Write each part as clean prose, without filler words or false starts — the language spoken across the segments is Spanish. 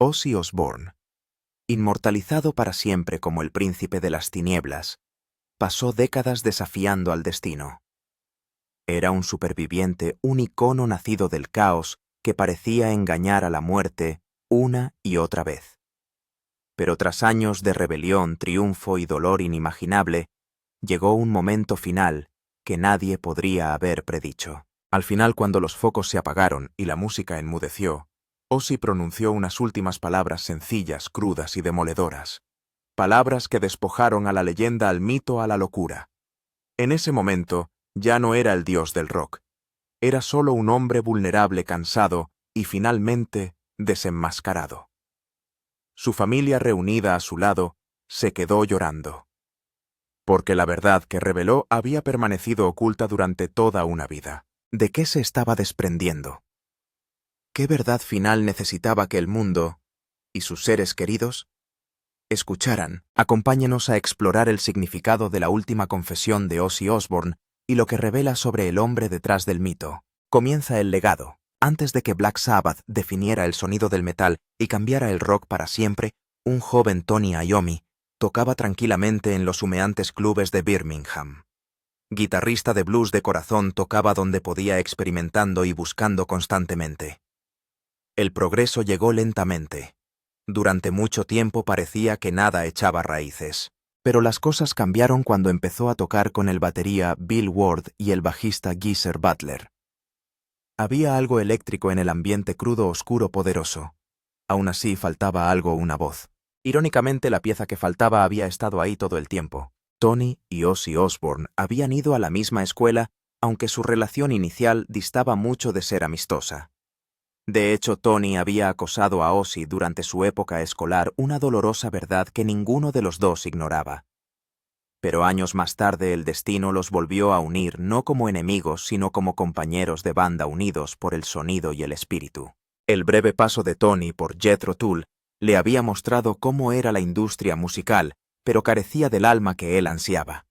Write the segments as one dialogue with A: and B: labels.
A: Ozzy Osbourne, inmortalizado para siempre como el príncipe de las tinieblas, pasó décadas desafiando al destino. Era un superviviente, un icono nacido del caos que parecía engañar a la muerte una y otra vez. Pero tras años de rebelión, triunfo y dolor inimaginable, llegó un momento final que nadie podría haber predicho. Al final, cuando los focos se apagaron y la música enmudeció, Ozzy pronunció unas últimas palabras sencillas, crudas y demoledoras. Palabras que despojaron a la leyenda, al mito, a la locura. En ese momento, ya no era el dios del rock. Era solo un hombre vulnerable, cansado y finalmente desenmascarado. Su familia, reunida a su lado, se quedó llorando. Porque la verdad que reveló había permanecido oculta durante toda una vida. ¿De qué se estaba desprendiendo? ¿Qué verdad final necesitaba que el mundo y sus seres queridos escucharan? Acompáñenos a explorar el significado de la última confesión de Ozzy Osbourne y lo que revela sobre el hombre detrás del mito. Comienza el legado. Antes de que Black Sabbath definiera el sonido del metal y cambiara el rock para siempre, un joven Tony Iommi tocaba tranquilamente en los humeantes clubes de Birmingham. Guitarrista de blues de corazón, tocaba donde podía, experimentando y buscando constantemente. El progreso llegó lentamente. Durante mucho tiempo parecía que nada echaba raíces. Pero las cosas cambiaron cuando empezó a tocar con el batería Bill Ward y el bajista Geezer Butler. Había algo eléctrico en el ambiente, crudo, oscuro, poderoso. Aún así faltaba algo, una voz. Irónicamente, la pieza que faltaba había estado ahí todo el tiempo. Tony y Ozzy Osbourne habían ido a la misma escuela, aunque su relación inicial distaba mucho de ser amistosa. De hecho, Tony había acosado a Ozzy durante su época escolar, una dolorosa verdad que ninguno de los dos ignoraba. Pero años más tarde el destino los volvió a unir, no como enemigos, sino como compañeros de banda unidos por el sonido y el espíritu. El breve paso de Tony por Jethro Tull le había mostrado cómo era la industria musical, pero carecía del alma que él ansiaba.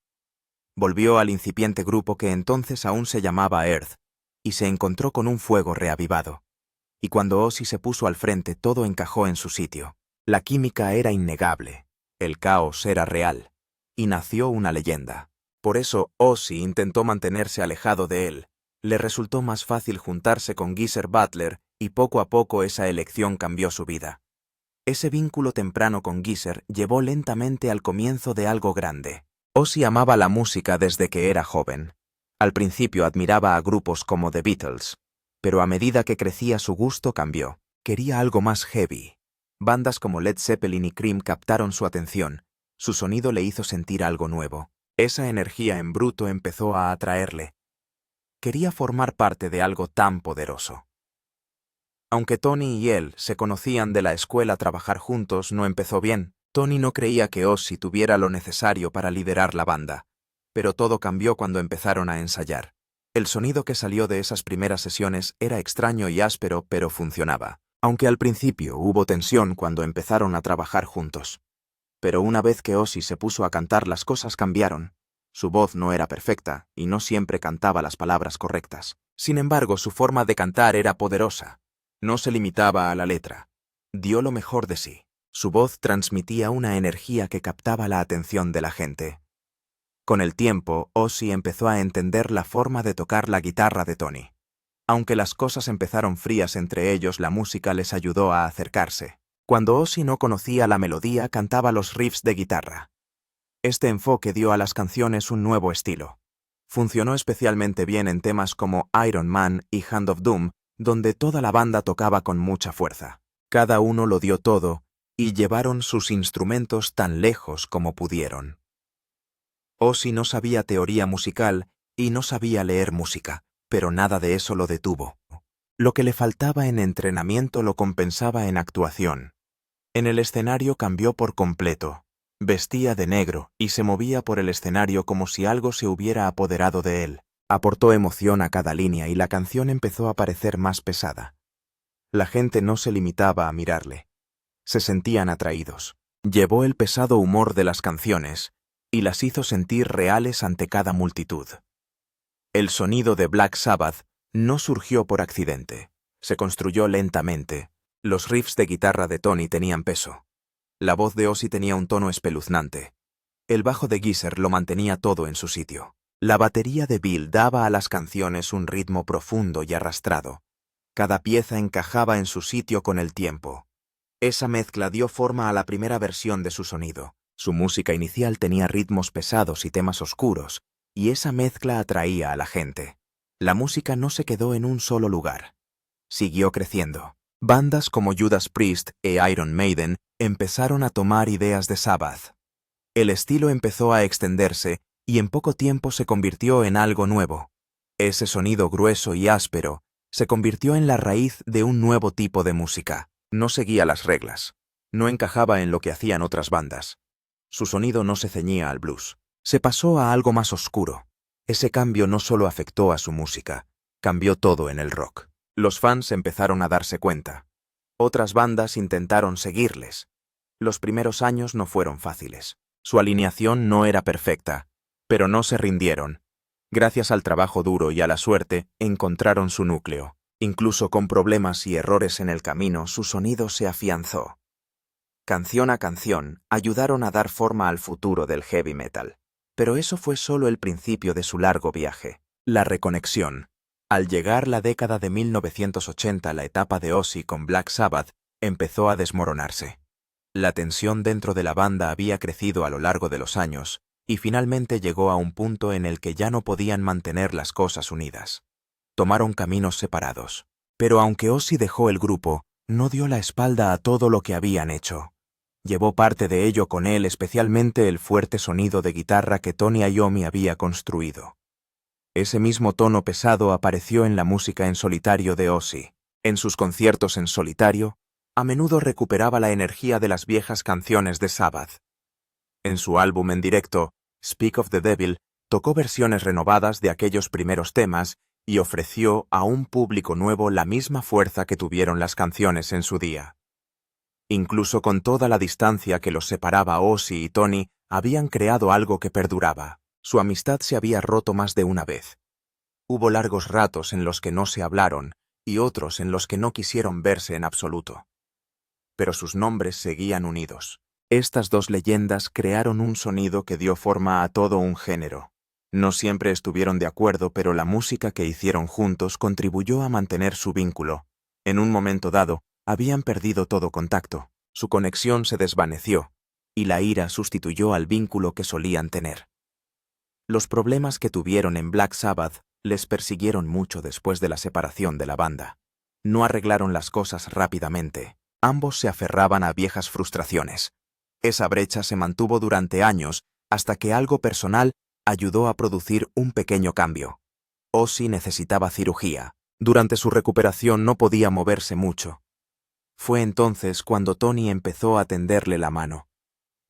A: Volvió al incipiente grupo que entonces aún se llamaba Earth, y se encontró con un fuego reavivado. Y cuando Ozzy se puso al frente, todo encajó en su sitio. La química era innegable, el caos era real, y nació una leyenda. Por eso Ozzy intentó mantenerse alejado de él. Le resultó más fácil juntarse con Geezer Butler, y poco a poco esa elección cambió su vida. Ese vínculo temprano con Geezer llevó lentamente al comienzo de algo grande. Ozzy amaba la música desde que era joven. Al principio admiraba a grupos como The Beatles, pero a medida que crecía su gusto cambió. Quería algo más heavy. Bandas como Led Zeppelin y Cream captaron su atención. Su sonido le hizo sentir algo nuevo. Esa energía en bruto empezó a atraerle. Quería formar parte de algo tan poderoso. Aunque Tony y él se conocían de la escuela, trabajar juntos no empezó bien. Tony no creía que Ozzy tuviera lo necesario para liderar la banda, pero todo cambió cuando empezaron a ensayar. El sonido que salió de esas primeras sesiones era extraño y áspero, pero funcionaba. Aunque al principio hubo tensión cuando empezaron a trabajar juntos. Pero una vez que Ozzy se puso a cantar, las cosas cambiaron. Su voz no era perfecta y no siempre cantaba las palabras correctas. Sin embargo, su forma de cantar era poderosa. No se limitaba a la letra. Dio lo mejor de sí. Su voz transmitía una energía que captaba la atención de la gente. Con el tiempo, Ozzy empezó a entender la forma de tocar la guitarra de Tony. Aunque las cosas empezaron frías entre ellos, la música les ayudó a acercarse. Cuando Ozzy no conocía la melodía, cantaba los riffs de guitarra. Este enfoque dio a las canciones un nuevo estilo. Funcionó especialmente bien en temas como Iron Man y Hand of Doom, donde toda la banda tocaba con mucha fuerza. Cada uno lo dio todo, y llevaron sus instrumentos tan lejos como pudieron. Ozzy no sabía teoría musical y no sabía leer música, pero nada de eso lo detuvo. Lo que le faltaba en entrenamiento lo compensaba en actuación. En el escenario cambió por completo. Vestía de negro y se movía por el escenario como si algo se hubiera apoderado de él. Aportó emoción a cada línea y la canción empezó a parecer más pesada. La gente no se limitaba a mirarle. Se sentían atraídos. Llevó el pesado humor de las canciones y las hizo sentir reales ante cada multitud. El sonido de Black Sabbath no surgió por accidente. Se construyó lentamente. Los riffs de guitarra de Tony tenían peso. La voz de Ozzy tenía un tono espeluznante. El bajo de Geezer lo mantenía todo en su sitio. La batería de Bill daba a las canciones un ritmo profundo y arrastrado. Cada pieza encajaba en su sitio con el tiempo. Esa mezcla dio forma a la primera versión de su sonido. Su música inicial tenía ritmos pesados y temas oscuros, y esa mezcla atraía a la gente. La música no se quedó en un solo lugar. Siguió creciendo. Bandas como Judas Priest e Iron Maiden empezaron a tomar ideas de Sabbath. El estilo empezó a extenderse y en poco tiempo se convirtió en algo nuevo. Ese sonido grueso y áspero se convirtió en la raíz de un nuevo tipo de música. No seguía las reglas. No encajaba en lo que hacían otras bandas. Su sonido no se ceñía al blues. Se pasó a algo más oscuro. Ese cambio no solo afectó a su música, cambió todo en el rock. Los fans empezaron a darse cuenta. Otras bandas intentaron seguirles. Los primeros años no fueron fáciles. Su alineación no era perfecta, pero no se rindieron. Gracias al trabajo duro y a la suerte, encontraron su núcleo. Incluso con problemas y errores en el camino, su sonido se afianzó. Canción a canción, ayudaron a dar forma al futuro del heavy metal. Pero eso fue solo el principio de su largo viaje. La reconexión. Al llegar la década de 1980, la etapa de Ozzy con Black Sabbath empezó a desmoronarse. La tensión dentro de la banda había crecido a lo largo de los años, y finalmente llegó a un punto en el que ya no podían mantener las cosas unidas. Tomaron caminos separados. Pero aunque Ozzy dejó el grupo, no dio la espalda a todo lo que habían hecho. Llevó parte de ello con él, especialmente el fuerte sonido de guitarra que Tony Iommi había construido. Ese mismo tono pesado apareció en la música en solitario de Ozzy. En sus conciertos en solitario, a menudo recuperaba la energía de las viejas canciones de Sabbath. En su álbum en directo, Speak of the Devil, tocó versiones renovadas de aquellos primeros temas y ofreció a un público nuevo la misma fuerza que tuvieron las canciones en su día. Incluso con toda la distancia que los separaba, Ozzy y Tony habían creado algo que perduraba. Su amistad se había roto más de una vez. Hubo largos ratos en los que no se hablaron y otros en los que no quisieron verse en absoluto. Pero sus nombres seguían unidos. Estas dos leyendas crearon un sonido que dio forma a todo un género. No siempre estuvieron de acuerdo, pero la música que hicieron juntos contribuyó a mantener su vínculo. En un momento dado, habían perdido todo contacto. Su conexión se desvaneció, y la ira sustituyó al vínculo que solían tener. Los problemas que tuvieron en Black Sabbath les persiguieron mucho después de la separación de la banda. No arreglaron las cosas rápidamente. Ambos se aferraban a viejas frustraciones. Esa brecha se mantuvo durante años hasta que algo personal ayudó a producir un pequeño cambio. Ozzy necesitaba cirugía. Durante su recuperación no podía moverse mucho. Fue entonces cuando Tony empezó a tenderle la mano.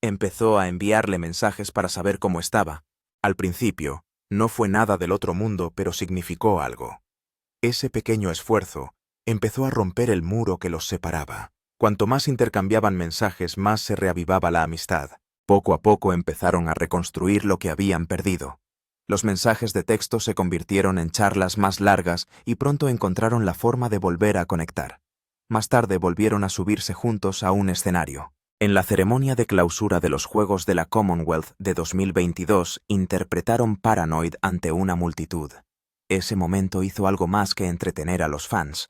A: Empezó a enviarle mensajes para saber cómo estaba. Al principio, no fue nada del otro mundo, pero significó algo. Ese pequeño esfuerzo empezó a romper el muro que los separaba. Cuanto más intercambiaban mensajes, más se reavivaba la amistad. Poco a poco empezaron a reconstruir lo que habían perdido. Los mensajes de texto se convirtieron en charlas más largas y pronto encontraron la forma de volver a conectar. Más tarde volvieron a subirse juntos a un escenario. En la ceremonia de clausura de los Juegos de la Commonwealth de 2022, interpretaron Paranoid ante una multitud. Ese momento hizo algo más que entretener a los fans.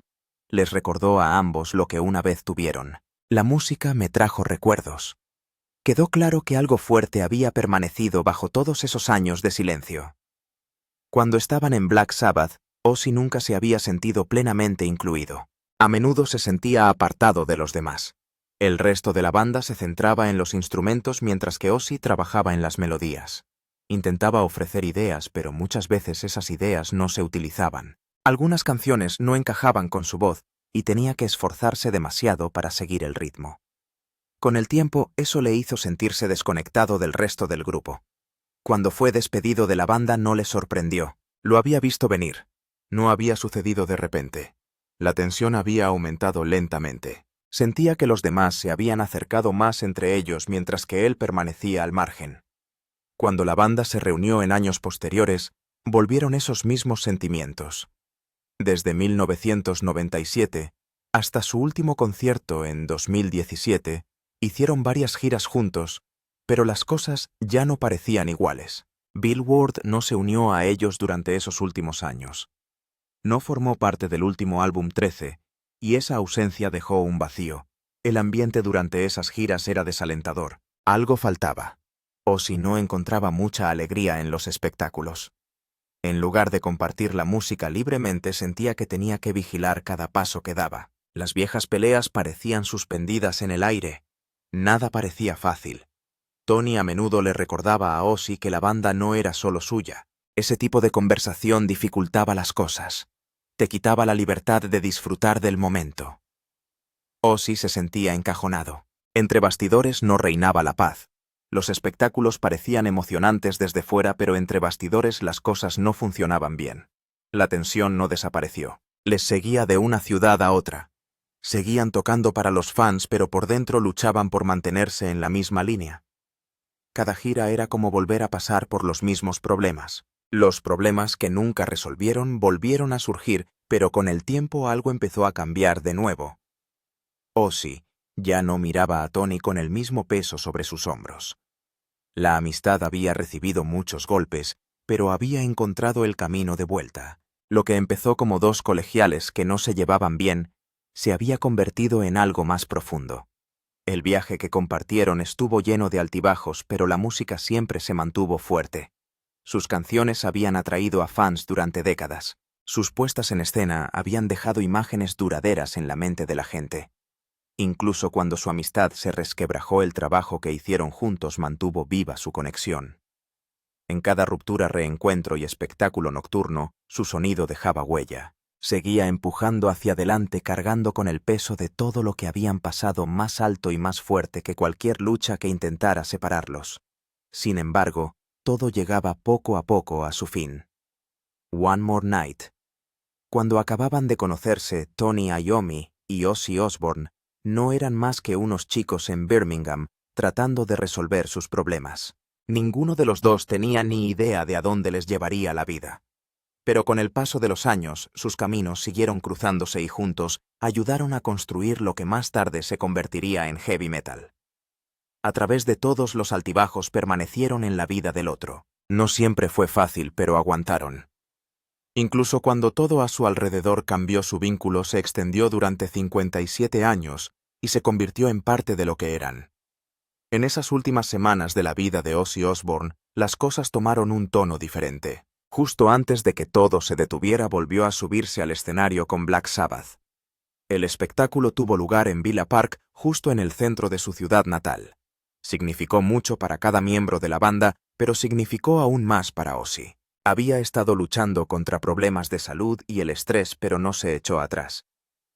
A: Les recordó a ambos lo que una vez tuvieron. La música me trajo recuerdos. Quedó claro que algo fuerte había permanecido bajo todos esos años de silencio. Cuando estaban en Black Sabbath, Ozzy nunca se había sentido plenamente incluido. A menudo se sentía apartado de los demás. El resto de la banda se centraba en los instrumentos mientras que Ozzy trabajaba en las melodías. Intentaba ofrecer ideas, pero muchas veces esas ideas no se utilizaban. Algunas canciones no encajaban con su voz y tenía que esforzarse demasiado para seguir el ritmo. Con el tiempo, eso le hizo sentirse desconectado del resto del grupo. Cuando fue despedido de la banda no le sorprendió. Lo había visto venir. No había sucedido de repente. La tensión había aumentado lentamente. Sentía que los demás se habían acercado más entre ellos mientras que él permanecía al margen. Cuando la banda se reunió en años posteriores, volvieron esos mismos sentimientos. Desde 1997, Hasta su último concierto en 2017, hicieron varias giras juntos, pero las cosas ya no parecían iguales. Bill Ward no se unió a ellos durante esos últimos años. No formó parte del último álbum 13, y esa ausencia dejó un vacío. El ambiente durante esas giras era desalentador. Algo faltaba. Ozzy no encontraba mucha alegría en los espectáculos. En lugar de compartir la música libremente, sentía que tenía que vigilar cada paso que daba. Las viejas peleas parecían suspendidas en el aire. Nada parecía fácil. Tony a menudo le recordaba a Ozzy que la banda no era solo suya. Ese tipo de conversación dificultaba las cosas. Te quitaba la libertad de disfrutar del momento. Ozzy se sentía encajonado. Entre bastidores no reinaba la paz. Los espectáculos parecían emocionantes desde fuera, pero entre bastidores las cosas no funcionaban bien. La tensión no desapareció. Les seguía de una ciudad a otra. Seguían tocando para los fans, pero por dentro luchaban por mantenerse en la misma línea. Cada gira era como volver a pasar por los mismos problemas. Los problemas que nunca resolvieron volvieron a surgir, pero con el tiempo algo empezó a cambiar de nuevo. Ozzy ya no miraba a Tony con el mismo peso sobre sus hombros. La amistad había recibido muchos golpes, pero había encontrado el camino de vuelta. Lo que empezó como dos colegiales que no se llevaban bien, se había convertido en algo más profundo. El viaje que compartieron estuvo lleno de altibajos, pero la música siempre se mantuvo fuerte. Sus canciones habían atraído a fans durante décadas. Sus puestas en escena habían dejado imágenes duraderas en la mente de la gente. Incluso cuando su amistad se resquebrajó, el trabajo que hicieron juntos mantuvo viva su conexión. En cada ruptura, reencuentro y espectáculo nocturno, su sonido dejaba huella. Seguía empujando hacia adelante, cargando con el peso de todo lo que habían pasado, más alto y más fuerte que cualquier lucha que intentara separarlos. Sin embargo, todo llegaba poco a poco a su fin. One More Night. Cuando acababan de conocerse, Tony Iommi y Ozzy Osbourne no eran más que unos chicos en Birmingham tratando de resolver sus problemas. Ninguno de los dos tenía ni idea de a dónde les llevaría la vida. Pero con el paso de los años, sus caminos siguieron cruzándose y juntos ayudaron a construir lo que más tarde se convertiría en heavy metal. A través de todos los altibajos permanecieron en la vida del otro. No siempre fue fácil, pero aguantaron. Incluso cuando todo a su alrededor cambió, su vínculo se extendió durante 57 años y se convirtió en parte de lo que eran. En esas últimas semanas de la vida de Ozzy Osbourne, las cosas tomaron un tono diferente. Justo antes de que todo se detuviera, volvió a subirse al escenario con Black Sabbath. El espectáculo tuvo lugar en Villa Park, justo en el centro de su ciudad natal. Significó mucho para cada miembro de la banda, pero significó aún más para Ozzy. Había estado luchando contra problemas de salud y el estrés, pero no se echó atrás.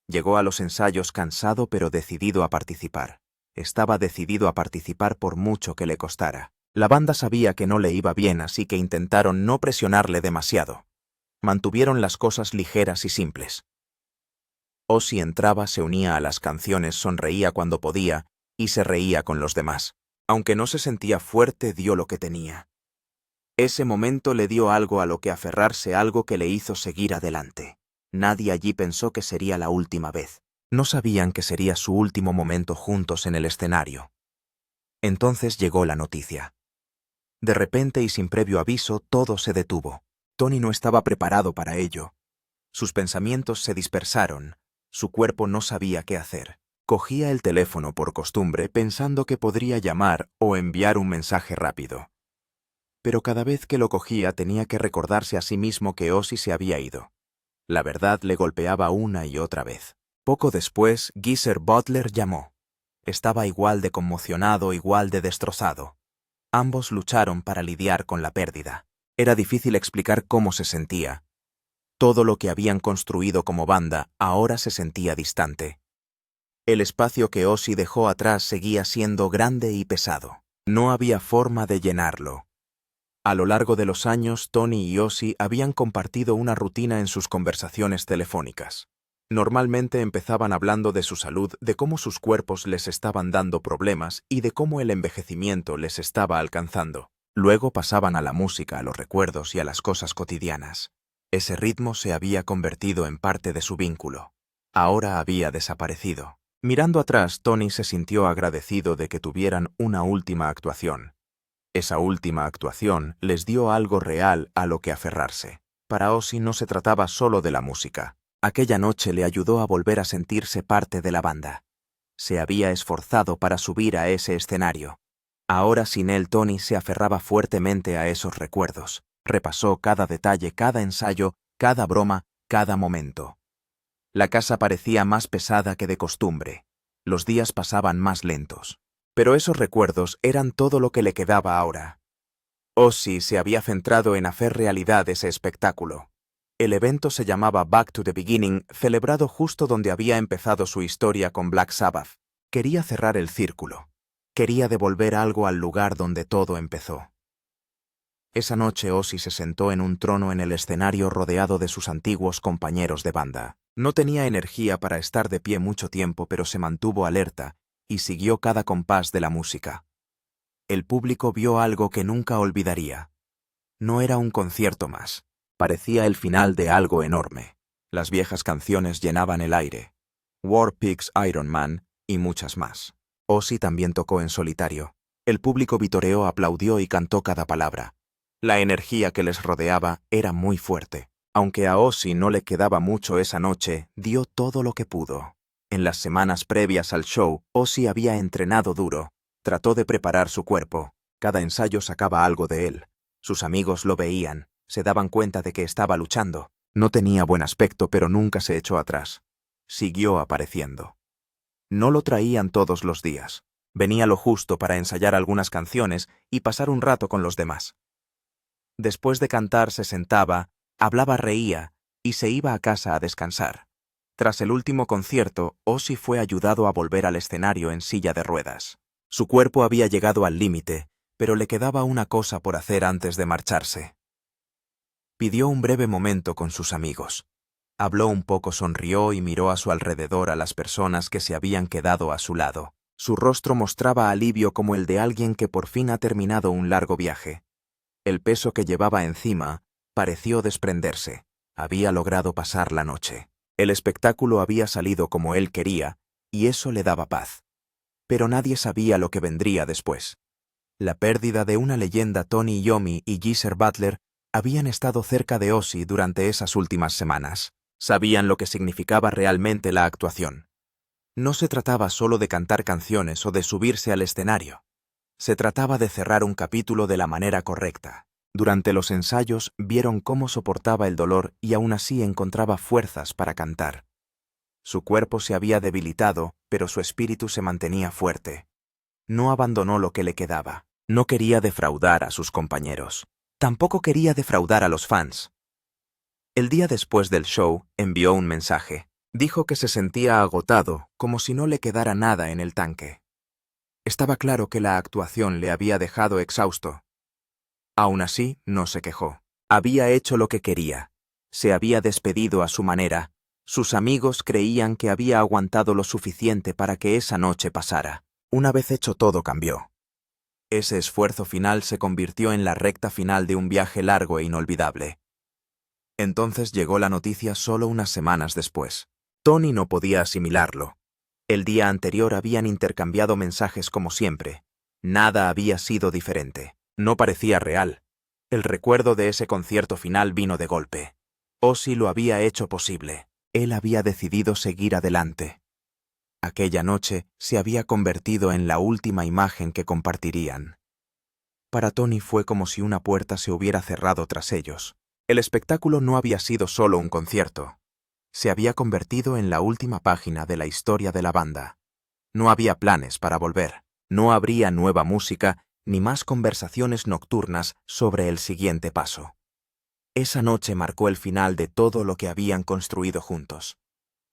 A: Llegó a los ensayos cansado pero decidido a participar. Estaba decidido a participar por mucho que le costara. La banda sabía que no le iba bien, así que intentaron no presionarle demasiado. Mantuvieron las cosas ligeras y simples. Ozzy entraba, se unía a las canciones, sonreía cuando podía y se reía con los demás. Aunque no se sentía fuerte, dio lo que tenía. Ese momento le dio algo a lo que aferrarse, algo que le hizo seguir adelante. Nadie allí pensó que sería la última vez. No sabían que sería su último momento juntos en el escenario. Entonces llegó la noticia. De repente y sin previo aviso, todo se detuvo. Tony no estaba preparado para ello. Sus pensamientos se dispersaron. Su cuerpo no sabía qué hacer. Cogía el teléfono por costumbre, pensando que podría llamar o enviar un mensaje rápido. Pero cada vez que lo cogía tenía que recordarse a sí mismo que Ozzy se había ido. La verdad le golpeaba una y otra vez. Poco después, Geezer Butler llamó. Estaba igual de conmocionado, igual de destrozado. Ambos lucharon para lidiar con la pérdida. Era difícil explicar cómo se sentía. Todo lo que habían construido como banda ahora se sentía distante. El espacio que Ozzy dejó atrás seguía siendo grande y pesado. No había forma de llenarlo. A lo largo de los años, Tony y Ozzy habían compartido una rutina en sus conversaciones telefónicas. Normalmente empezaban hablando de su salud, de cómo sus cuerpos les estaban dando problemas y de cómo el envejecimiento les estaba alcanzando. Luego pasaban a la música, a los recuerdos y a las cosas cotidianas. Ese ritmo se había convertido en parte de su vínculo. ahora había desaparecido. Mirando atrás, Tony se sintió agradecido de que tuvieran una última actuación. Esa última actuación les dio algo real a lo que aferrarse. Para Ozzy no se trataba solo de la música. Aquella noche le ayudó a volver a sentirse parte de la banda. Se había esforzado para subir a ese escenario. Ahora sin él, Tony se aferraba fuertemente a esos recuerdos. Repasó cada detalle, cada ensayo, cada broma, cada momento. La casa parecía más pesada que de costumbre. Los días pasaban más lentos. Pero esos recuerdos eran todo lo que le quedaba ahora. Ozzy se había centrado en hacer realidad ese espectáculo. El evento se llamaba Back to the Beginning, celebrado justo donde había empezado su historia con Black Sabbath. Quería cerrar el círculo. Quería devolver algo al lugar donde todo empezó. Esa noche Ozzy se sentó en un trono en el escenario rodeado de sus antiguos compañeros de banda. No tenía energía para estar de pie mucho tiempo, pero se mantuvo alerta y siguió cada compás de la música. El público vio algo que nunca olvidaría. No era un concierto más. Parecía el final de algo enorme. Las viejas canciones llenaban el aire. War Pigs, Iron Man y muchas más. Ozzy también tocó en solitario. El público vitoreó, aplaudió y cantó cada palabra. La energía que les rodeaba era muy fuerte. Aunque a Ozzy no le quedaba mucho esa noche, dio todo lo que pudo. En las semanas previas al show, Ozzy había entrenado duro. Trató de preparar su cuerpo. Cada ensayo sacaba algo de él. Sus amigos lo veían, se daban cuenta de que estaba luchando. No tenía buen aspecto, pero nunca se echó atrás. Siguió apareciendo. No lo traían todos los días. Venía lo justo para ensayar algunas canciones y pasar un rato con los demás. Después de cantar se sentaba, hablaba, reía y se iba a casa a descansar. Tras el último concierto, Ozzy fue ayudado a volver al escenario en silla de ruedas. Su cuerpo había llegado al límite, pero le quedaba una cosa por hacer antes de marcharse. Pidió un breve momento con sus amigos. Habló un poco, sonrió y miró a su alrededor a las personas que se habían quedado a su lado. Su rostro mostraba alivio como el de alguien que por fin ha terminado un largo viaje. El peso que llevaba encima pareció desprenderse. Había logrado pasar la noche. El espectáculo había salido como él quería, y eso le daba paz. Pero nadie sabía lo que vendría después. La pérdida de una leyenda. Tony Iommi y Geezer Butler habían estado cerca de Ozzy durante esas últimas semanas. Sabían lo que significaba realmente la actuación. No se trataba solo de cantar canciones o de subirse al escenario. Se trataba de cerrar un capítulo de la manera correcta. Durante los ensayos vieron cómo soportaba el dolor y aún así encontraba fuerzas para cantar. Su cuerpo se había debilitado, pero su espíritu se mantenía fuerte. No abandonó lo que le quedaba. No quería defraudar a sus compañeros. Tampoco quería defraudar a los fans. El día después del show envió un mensaje. Dijo que se sentía agotado, como si no le quedara nada en el tanque. Estaba claro que la actuación le había dejado exhausto. Aún así, no se quejó. Había hecho lo que quería. Se había despedido a su manera. Sus amigos creían que había aguantado lo suficiente para que esa noche pasara. Una vez hecho todo, cambió. Ese esfuerzo final se convirtió en la recta final de un viaje largo e inolvidable. Entonces llegó la noticia solo unas semanas después. Tony no podía asimilarlo. El día anterior habían intercambiado mensajes como siempre. Nada había sido diferente. No parecía real. El recuerdo de ese concierto final vino de golpe. Ozzy lo había hecho posible. Él había decidido seguir adelante. Aquella noche se había convertido en la última imagen que compartirían. Para Tony fue como si una puerta se hubiera cerrado tras ellos. El espectáculo no había sido solo un concierto. Se había convertido en la última página de la historia de la banda. No había planes para volver. No habría nueva música ni más conversaciones nocturnas sobre el siguiente paso. Esa noche marcó el final de todo lo que habían construido juntos.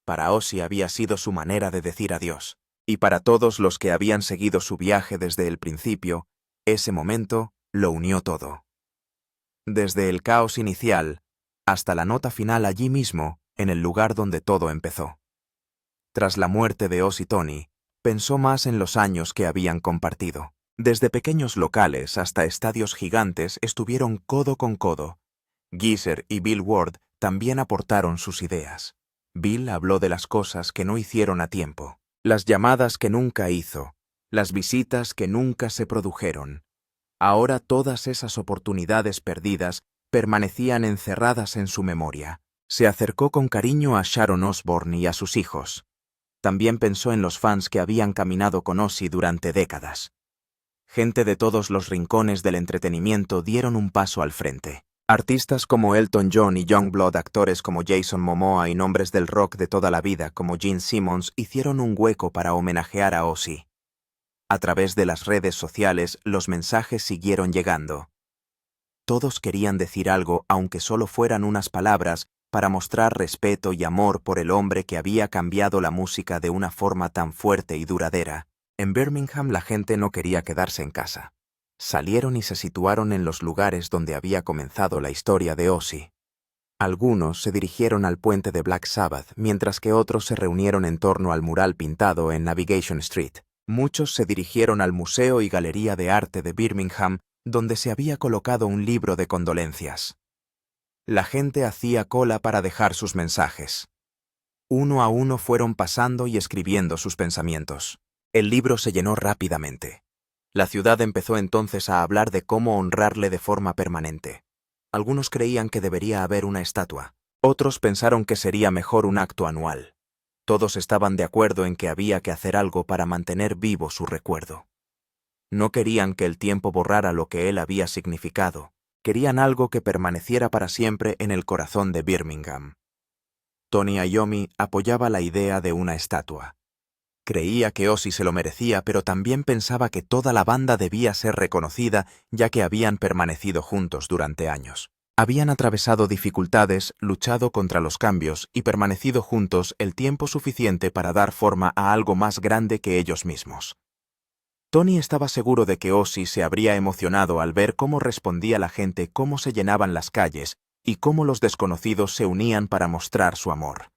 A: Para Ozzy había sido su manera de decir adiós, y para todos los que habían seguido su viaje desde el principio, ese momento lo unió todo. Desde el caos inicial hasta la nota final allí mismo, en el lugar donde todo empezó. Tras la muerte de Ozzy, Tony pensó más en los años que habían compartido. Desde pequeños locales hasta estadios gigantes estuvieron codo con codo. Geezer y Bill Ward también aportaron sus ideas. Bill habló de las cosas que no hicieron a tiempo, las llamadas que nunca hizo, las visitas que nunca se produjeron. Ahora todas esas oportunidades perdidas permanecían encerradas en su memoria. Se acercó con cariño a Sharon Osbourne y a sus hijos. También pensó en los fans que habían caminado con Ozzy durante décadas. Gente de todos los rincones del entretenimiento dieron un paso al frente. Artistas como Elton John y Youngblood, actores como Jason Momoa y nombres del rock de toda la vida como Gene Simmons hicieron un hueco para homenajear a Ozzy. A través de las redes sociales, los mensajes siguieron llegando. Todos querían decir algo, aunque solo fueran unas palabras, para mostrar respeto y amor por el hombre que había cambiado la música de una forma tan fuerte y duradera. En Birmingham la gente no quería quedarse en casa. Salieron y se situaron en los lugares donde había comenzado la historia de Ozzy. Algunos se dirigieron al puente de Black Sabbath, mientras que otros se reunieron en torno al mural pintado en Navigation Street. Muchos se dirigieron al Museo y Galería de Arte de Birmingham, donde se había colocado un libro de condolencias. La gente hacía cola para dejar sus mensajes. Uno a uno fueron pasando y escribiendo sus pensamientos. El libro se llenó rápidamente. La ciudad empezó entonces a hablar de cómo honrarle de forma permanente. Algunos creían que debería haber una estatua. Otros pensaron que sería mejor un acto anual. Todos estaban de acuerdo en que había que hacer algo para mantener vivo su recuerdo. No querían que el tiempo borrara lo que él había significado. Querían algo que permaneciera para siempre en el corazón de Birmingham. Tony Iommi apoyaba la idea de una estatua. Creía que Ozzy se lo merecía, pero también pensaba que toda la banda debía ser reconocida, ya que habían permanecido juntos durante años. Habían atravesado dificultades, luchado contra los cambios y permanecido juntos el tiempo suficiente para dar forma a algo más grande que ellos mismos. Tony estaba seguro de que Ozzy se habría emocionado al ver cómo respondía la gente, cómo se llenaban las calles y cómo los desconocidos se unían para mostrar su amor.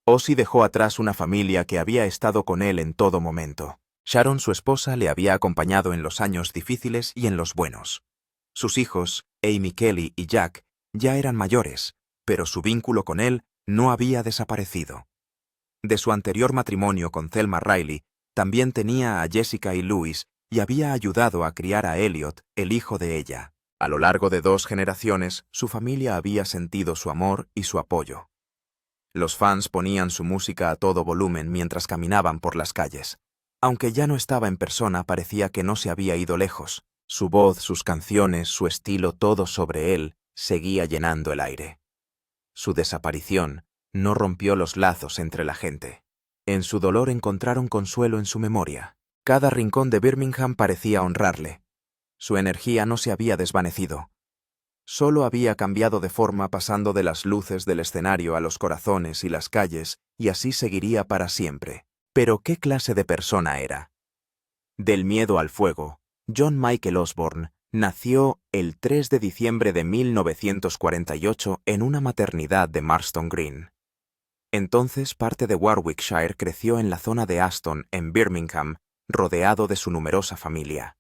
A: Ozzy dejó atrás una familia que había estado con él en todo momento. Sharon, su esposa, le había acompañado en los años difíciles y en los buenos. Sus hijos, Amy Kelly y Jack, ya eran mayores, pero su vínculo con él no había desaparecido. De su anterior matrimonio con Thelma Riley, también tenía a Jessica y Louis y había ayudado a criar a Elliot, el hijo de ella. A lo largo de 2 generaciones, su familia había sentido su amor y su apoyo. Los fans ponían su música a todo volumen mientras caminaban por las calles. Aunque ya no estaba en persona, parecía que no se había ido lejos. Su voz, sus canciones, su estilo, todo sobre él, seguía llenando el aire. Su desaparición no rompió los lazos entre la gente. En su dolor encontraron consuelo en su memoria. Cada rincón de Birmingham parecía honrarle. Su energía no se había desvanecido. Solo había cambiado de forma, pasando de las luces del escenario a los corazones y las calles, y así seguiría para siempre. Pero ¿qué clase de persona era? Del miedo al fuego, John Michael Osbourne nació el 3 de diciembre de 1948 en una maternidad de Marston Green. Entonces parte de Warwickshire, creció en la zona de Aston, en Birmingham, rodeado de su numerosa familia.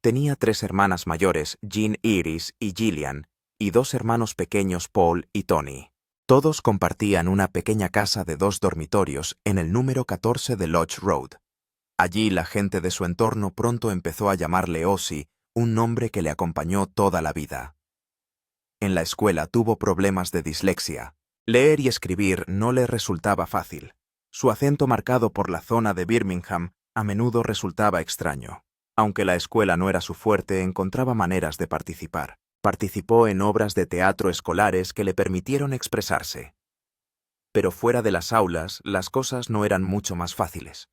A: Tenía 3 hermanas mayores, Jean, Iris y Gillian, y 2 hermanos pequeños, Paul y Tony. Todos compartían una pequeña casa de 2 dormitorios en el número 14 de Lodge Road. Allí la gente de su entorno pronto empezó a llamarle Ozzy, un nombre que le acompañó toda la vida. En la escuela tuvo problemas de dislexia. Leer y escribir no le resultaba fácil. Su acento marcado por la zona de Birmingham a menudo resultaba extraño. Aunque la escuela no era su fuerte, encontraba maneras de participar. Participó en obras de teatro escolares que le permitieron expresarse. Pero fuera de las aulas, las cosas no eran mucho más fáciles.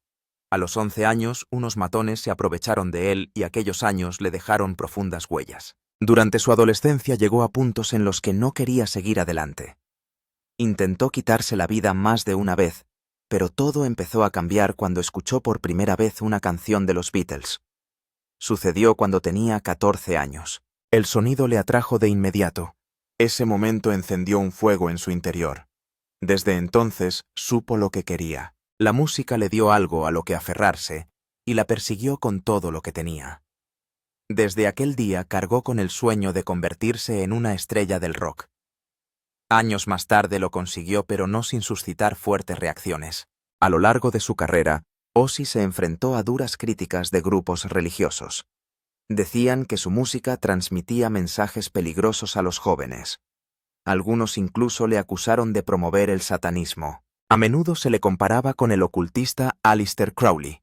A: A los 11 años, unos matones se aprovecharon de él y aquellos años le dejaron profundas huellas. Durante su adolescencia llegó a puntos en los que no quería seguir adelante. Intentó quitarse la vida más de una vez, pero todo empezó a cambiar cuando escuchó por primera vez una canción de los Beatles. Sucedió cuando tenía 14 años. El sonido le atrajo de inmediato. Ese momento encendió un fuego en su interior. Desde entonces supo lo que quería. La música le dio algo a lo que aferrarse y la persiguió con todo lo que tenía. Desde aquel día cargó con el sueño de convertirse en una estrella del rock. Años más tarde lo consiguió, pero no sin suscitar fuertes reacciones. A lo largo de su carrera, Ozzy se enfrentó a duras críticas de grupos religiosos. Decían que su música transmitía mensajes peligrosos a los jóvenes. Algunos incluso le acusaron de promover el satanismo. A menudo se le comparaba con el ocultista Aleister Crowley.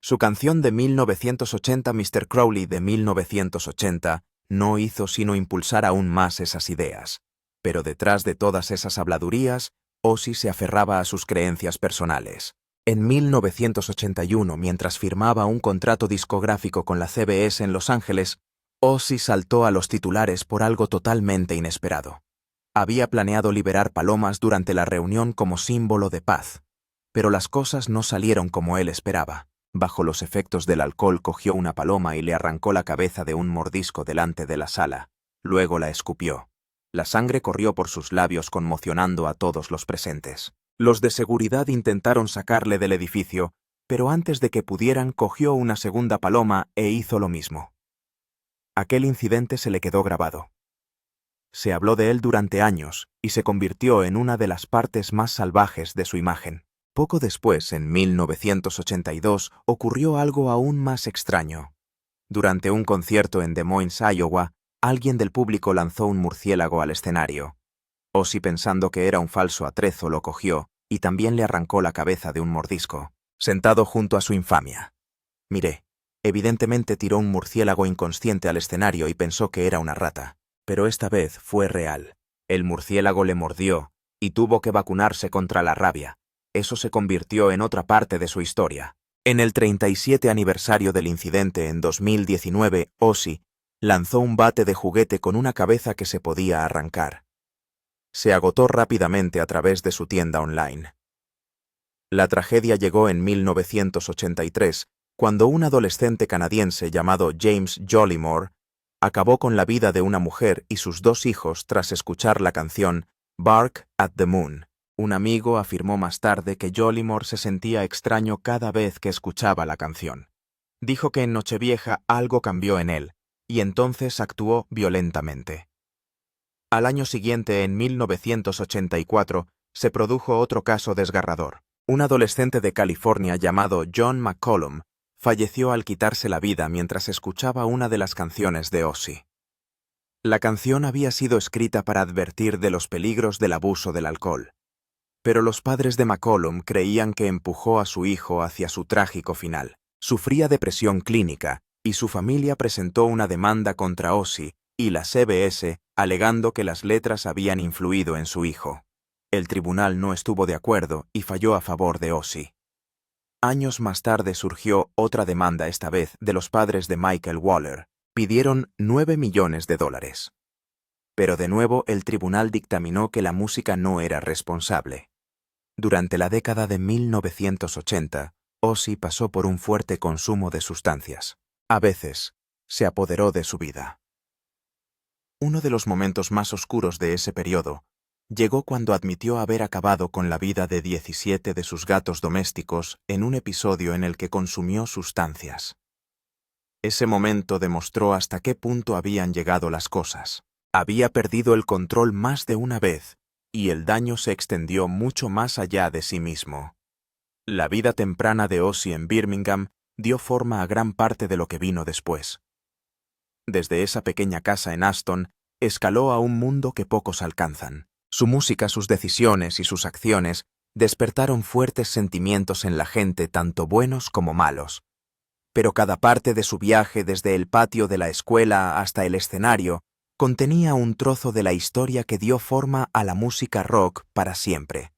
A: Su canción de 1980, Mr. Crowley de 1980, no hizo sino impulsar aún más esas ideas. Pero detrás de todas esas habladurías, Ozzy se aferraba a sus creencias personales. En 1981, mientras firmaba un contrato discográfico con la CBS en Los Ángeles, Ozzy saltó a los titulares por algo totalmente inesperado. Había planeado liberar palomas durante la reunión como símbolo de paz, pero las cosas no salieron como él esperaba. Bajo los efectos del alcohol cogió una paloma y le arrancó la cabeza de un mordisco delante de la sala. Luego la escupió. La sangre corrió por sus labios, conmocionando a todos los presentes. Los de seguridad intentaron sacarle del edificio, pero antes de que pudieran cogió una segunda paloma e hizo lo mismo. Aquel incidente se le quedó grabado. Se habló de él durante años y se convirtió en una de las partes más salvajes de su imagen. Poco después, en 1982, ocurrió algo aún más extraño. Durante un concierto en Des Moines, Iowa, alguien del público lanzó un murciélago al escenario. Ozzy, pensando que era un falso atrezo, lo cogió y también le arrancó la cabeza de un mordisco, sentado junto a su infamia. Miré. Evidentemente tiró un murciélago inconsciente al escenario y pensó que era una rata. Pero esta vez fue real. El murciélago le mordió y tuvo que vacunarse contra la rabia. Eso se convirtió en otra parte de su historia. En el 37 aniversario del incidente en 2019, Ozzy lanzó un bate de juguete con una cabeza que se podía arrancar. Se agotó rápidamente a través de su tienda online. La tragedia llegó en 1983, cuando un adolescente canadiense llamado James Jollymore acabó con la vida de una mujer y sus 2 hijos tras escuchar la canción Bark at the Moon. Un amigo afirmó más tarde que Jollymore se sentía extraño cada vez que escuchaba la canción. Dijo que en Nochevieja algo cambió en él, y entonces actuó violentamente. Al año siguiente, en 1984, se produjo otro caso desgarrador. Un adolescente de California llamado John McCollum falleció al quitarse la vida mientras escuchaba una de las canciones de Ozzy. La canción había sido escrita para advertir de los peligros del abuso del alcohol. Pero los padres de McCollum creían que empujó a su hijo hacia su trágico final. Sufría depresión clínica y su familia presentó una demanda contra Ozzy y la CBS, alegando que las letras habían influido en su hijo. El tribunal no estuvo de acuerdo y falló a favor de Ozzy. Años más tarde surgió otra demanda, esta vez de los padres de Michael Waller. Pidieron $9 millones. Pero de nuevo el tribunal dictaminó que la música no era responsable. Durante la década de 1980, Ozzy pasó por un fuerte consumo de sustancias. A veces, se apoderó de su vida. Uno de los momentos más oscuros de ese periodo llegó cuando admitió haber acabado con la vida de 17 de sus gatos domésticos en un episodio en el que consumió sustancias. Ese momento demostró hasta qué punto habían llegado las cosas. Había perdido el control más de una vez, y el daño se extendió mucho más allá de sí mismo. La vida temprana de Ozzy en Birmingham dio forma a gran parte de lo que vino después. Desde esa pequeña casa en Aston, escaló a un mundo que pocos alcanzan. Su música, sus decisiones y sus acciones despertaron fuertes sentimientos en la gente, tanto buenos como malos. Pero cada parte de su viaje, desde el patio de la escuela hasta el escenario, contenía un trozo de la historia que dio forma a la música rock para siempre.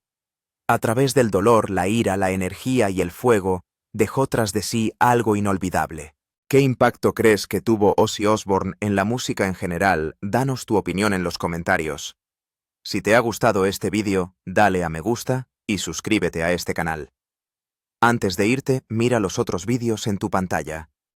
A: A través del dolor, la ira, la energía y el fuego, dejó tras de sí algo inolvidable. ¿Qué impacto crees que tuvo Ozzy Osbourne en la música en general? Danos tu opinión en los comentarios. Si te ha gustado este vídeo, dale a me gusta y suscríbete a este canal. Antes de irte, mira los otros vídeos en tu pantalla.